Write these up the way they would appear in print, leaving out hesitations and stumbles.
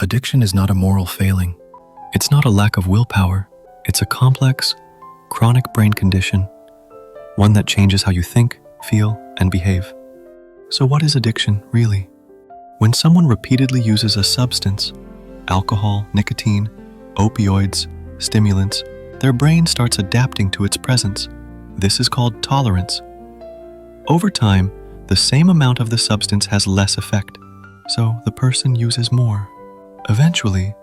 Addiction is not a moral failing. It's not a lack of willpower. It's a complex, chronic brain condition, one that changes how you think, feel, and behave. So what is addiction, really? When someone repeatedly uses a substance, alcohol, nicotine, opioids, stimulants, their brain starts adapting to its presence. This is called tolerance. Over time, the same amount of the substance has less effect, so the person uses more. Eventually,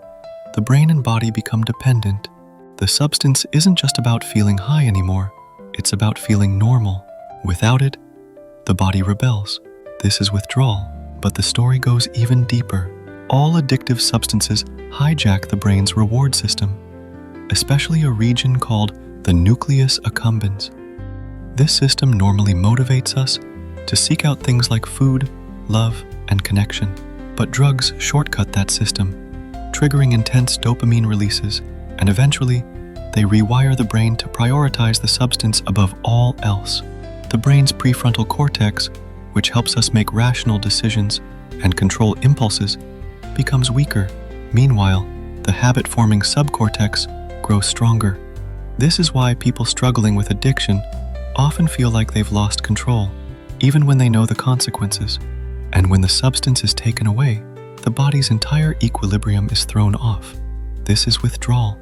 the brain and body become dependent. The substance isn't just about feeling high anymore, it's about feeling normal. Without it, the body rebels. This is withdrawal, but the story goes even deeper. All addictive substances hijack the brain's reward system, especially a region called the nucleus accumbens. This system normally motivates us to seek out things like food, love, and connection. But drugs shortcut that system, triggering intense dopamine releases, and eventually, they rewire the brain to prioritize the substance above all else. The brain's prefrontal cortex, which helps us make rational decisions and control impulses, becomes weaker. Meanwhile, the habit-forming subcortex grows stronger. This is why people struggling with addiction often feel like they've lost control, even when they know the consequences. And when the substance is taken away, the body's entire equilibrium is thrown off. This is withdrawal.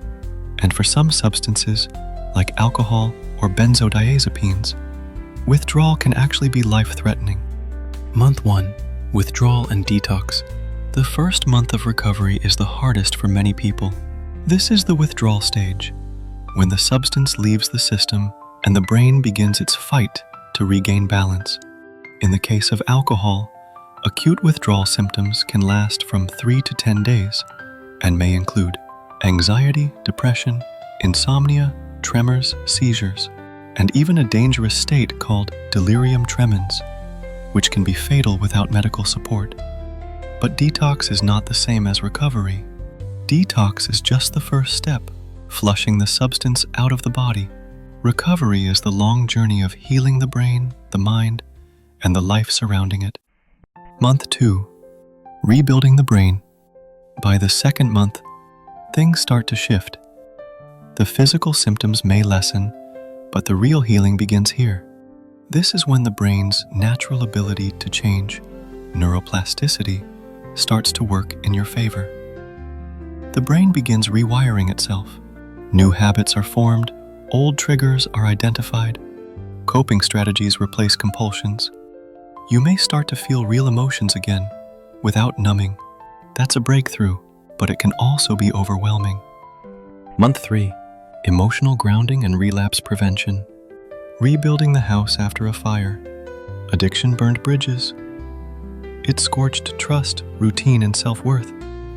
And for some substances, like alcohol or benzodiazepines, withdrawal can actually be life-threatening. Month 1. Withdrawal and detox. The first month of recovery is the hardest for many people. This is the withdrawal stage, when the substance leaves the system and the brain begins its fight to regain balance. In the case of alcohol, acute withdrawal symptoms can last from 3 to 10 days and may include anxiety, depression, insomnia, tremors, seizures, and even a dangerous state called delirium tremens, which can be fatal without medical support. But detox is not the same as recovery. Detox is just the first step, flushing the substance out of the body. Recovery is the long journey of healing the brain, the mind, and the life surrounding it. Month 2. Rebuilding the brain. By the second month, things start to shift. The physical symptoms may lessen, but the real healing begins here. This is when the brain's natural ability to change, neuroplasticity, starts to work in your favor. The brain begins rewiring itself. New habits are formed, old triggers are identified, coping strategies replace compulsions. You may start to feel real emotions again, without numbing. That's a breakthrough, but it can also be overwhelming. Month 3. Emotional grounding and relapse prevention. Rebuilding the house after a fire. Addiction burned bridges. It scorched trust, routine, and self-worth.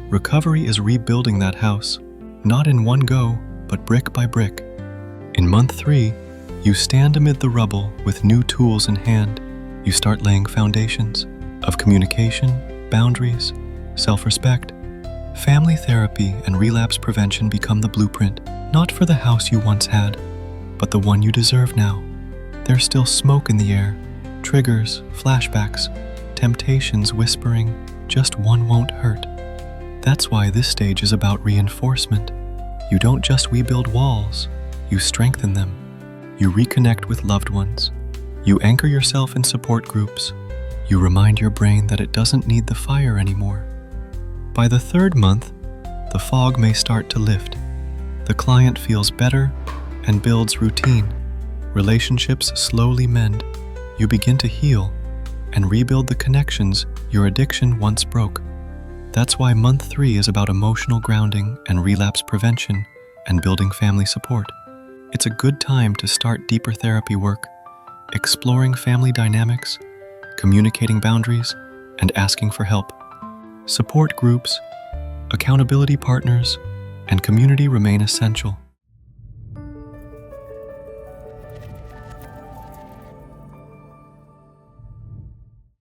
Recovery is rebuilding that house, not in one go, but brick by brick. In month 3, you stand amid the rubble with new tools in hand. You start laying foundations of communication, boundaries, self-respect. Family therapy and relapse prevention become the blueprint, not for the house you once had, but the one you deserve now. There's still smoke in the air, triggers, flashbacks, temptations whispering, just one won't hurt. That's why this stage is about reinforcement. You don't just rebuild walls, you strengthen them. You reconnect with loved ones. You anchor yourself in support groups. You remind your brain that it doesn't need the fire anymore. By the third month, the fog may start to lift. The client feels better and builds routine. Relationships slowly mend. You begin to heal and rebuild the connections your addiction once broke. That's why month 3 is about emotional grounding and relapse prevention and building family support. It's a good time to start deeper therapy work, exploring family dynamics, communicating boundaries, and asking for help. Support groups, accountability partners, and community remain essential.